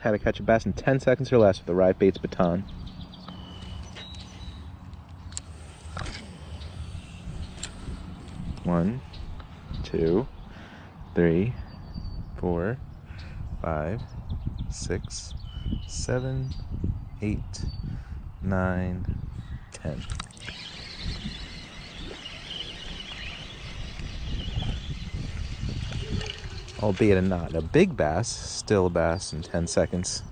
how to catch a bass in 10 seconds or less with the Riot Baits Baton. One, two, 3, 4, 5, 6, 7, 8, 9, 10. Albeit not a big bass, still a bass in 10 seconds.